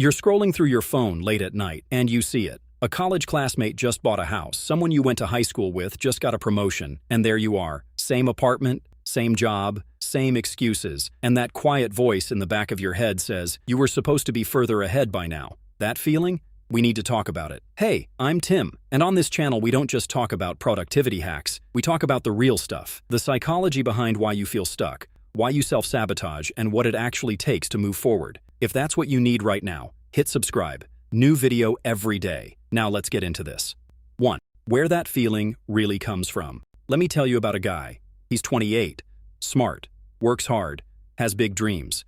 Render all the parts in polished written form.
You're scrolling through your phone late at night, and you see it. A college classmate just bought a house, someone you went to high school with just got a promotion, and there you are. Same apartment, same job, same excuses, and that quiet voice in the back of your head says, you were supposed to be further ahead by now. That feeling? We need to talk about it. Hey, I'm Tim, and on this channel we don't just talk about productivity hacks, we talk about the real stuff, the psychology behind why you feel stuck, why you self-sabotage, and what it actually takes to move forward. If that's what you need right now, hit subscribe. New video every day. Now let's get into this. 1. Where that feeling really comes from. Let me tell you about a guy. He's 28, smart, works hard, has big dreams.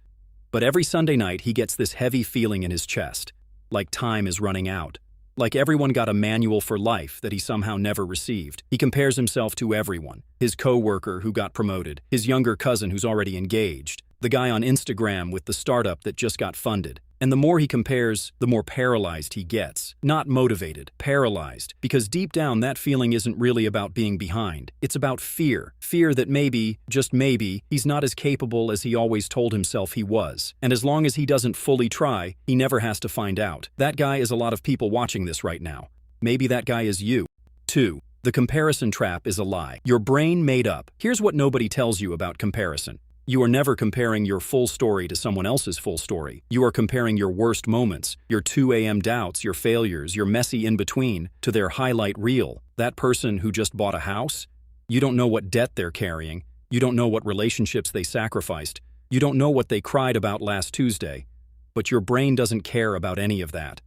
But every Sunday night he gets this heavy feeling in his chest, like time is running out. Like everyone got a manual for life that he somehow never received. He compares himself to everyone. His co-worker who got promoted, his younger cousin who's already engaged, the guy on Instagram with the startup that just got funded. And the more he compares, the more paralyzed he gets. Not motivated, paralyzed. Because deep down, that feeling isn't really about being behind. It's about fear. Fear that maybe, just maybe, he's not as capable as he always told himself he was. And as long as he doesn't fully try, he never has to find out. That guy is a lot of people watching this right now. Maybe that guy is you. 2. The comparison trap is a lie. Your brain made up. Here's what nobody tells you about comparison. You are never comparing your full story to someone else's full story. You are comparing your worst moments, your 2 a.m. doubts, your failures, your messy in-between, to their highlight reel. That person who just bought a house? You don't know what debt they're carrying. You don't know what relationships they sacrificed. You don't know what they cried about last Tuesday. But your brain doesn't care about any of that.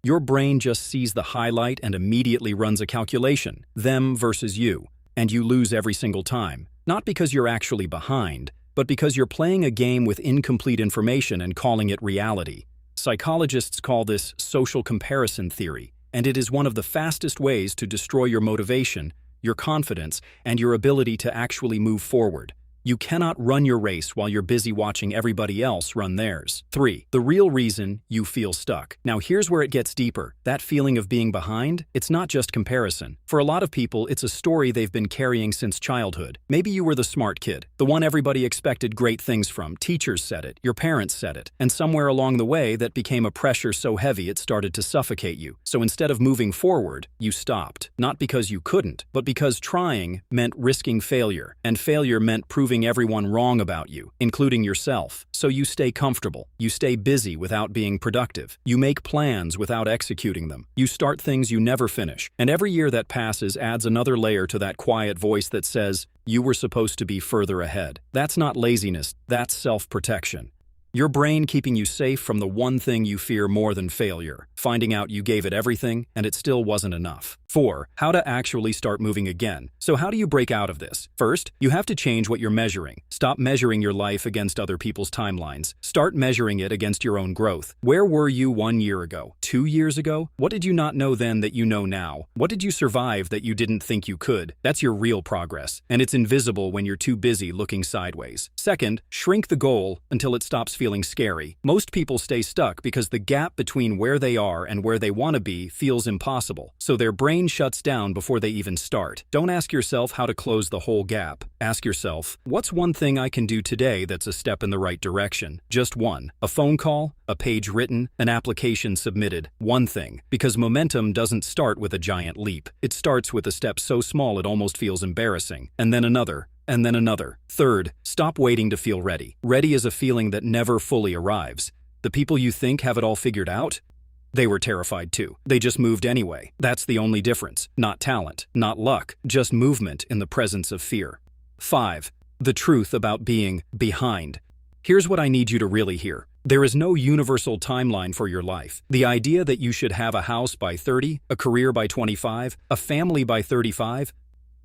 Your brain just sees the highlight and immediately runs a calculation, them versus you, and you lose every single time. Not because you're actually behind, but because you're playing a game with incomplete information and calling it reality. Psychologists call this social comparison theory, and it is one of the fastest ways to destroy your motivation, your confidence, and your ability to actually move forward. You cannot run your race while you're busy watching everybody else run theirs. 3. The real reason you feel stuck. Now here's where it gets deeper. That feeling of being behind, it's not just comparison. For a lot of people, it's a story they've been carrying since childhood. Maybe you were the smart kid, the one everybody expected great things from. Teachers said it, your parents said it, and somewhere along the way that became a pressure so heavy it started to suffocate you. So instead of moving forward, you stopped. Not because you couldn't, but because trying meant risking failure, and failure meant proving everyone wrong about you, including yourself. So you stay comfortable. You stay busy without being productive. You make plans without executing them. You start things you never finish. And every year that passes adds another layer to that quiet voice that says, you were supposed to be further ahead. That's not laziness, that's self-protection. Your brain keeping you safe from the one thing you fear more than failure, finding out you gave it everything and it still wasn't enough. 4. How to actually start moving again. So how do you break out of this? First, you have to change what you're measuring. Stop measuring your life against other people's timelines. Start measuring it against your own growth. Where were you 1 year ago? 2 years ago? What did you not know then that you know now? What did you survive that you didn't think you could? That's your real progress, and it's invisible when you're too busy looking sideways. Second, shrink the goal until it stops feeling scary. Most people stay stuck because the gap between where they are and where they want to be feels impossible, so their brain shuts down before they even start. Don't ask yourself how to close the whole gap. Ask yourself, what's one thing I can do today that's a step in the right direction? Just one. A phone call, a page written, an application submitted. One thing. Because momentum doesn't start with a giant leap. It starts with a step so small it almost feels embarrassing. And then another. And then another. Third, stop waiting to feel ready. Ready is a feeling that never fully arrives. The people you think have it all figured out? They were terrified too. They just moved anyway. That's the only difference. Not talent, not luck, just movement in the presence of fear. 5. The truth about being behind. Here's what I need you to really hear. There is no universal timeline for your life. The idea that you should have a house by 30, a career by 25, a family by 35,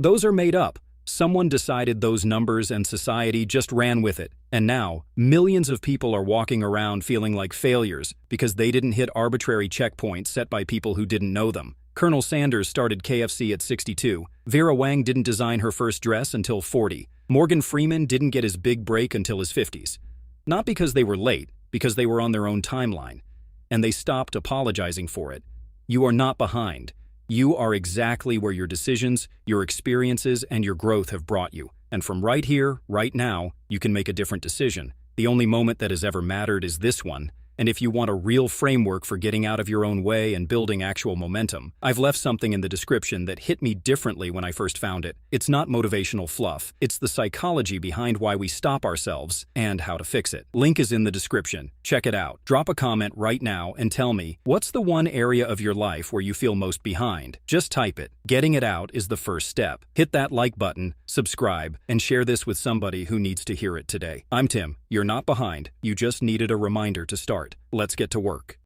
those are made up. Someone decided those numbers and society just ran with it. And now, millions of people are walking around feeling like failures because they didn't hit arbitrary checkpoints set by people who didn't know them. Colonel Sanders started KFC at 62. Vera Wang didn't design her first dress until 40. Morgan Freeman didn't get his big break until his 50s. Not because they were late, because they were on their own timeline. And they stopped apologizing for it. You are not behind. You are exactly where your decisions, your experiences, and your growth have brought you. And from right here, right now, you can make a different decision. The only moment that has ever mattered is this one, And if you want a real framework for getting out of your own way and building actual momentum, I've left something in the description that hit me differently when I first found it. It's not motivational fluff. It's the psychology behind why we stop ourselves and how to fix it. Link is in the description. Check it out. Drop a comment right now and tell me, what's the one area of your life where you feel most behind? Just type it. Getting it out is the first step. Hit that like button, subscribe, and share this with somebody who needs to hear it today. I'm Tim. You're not behind. You just needed a reminder to start. Let's get to work.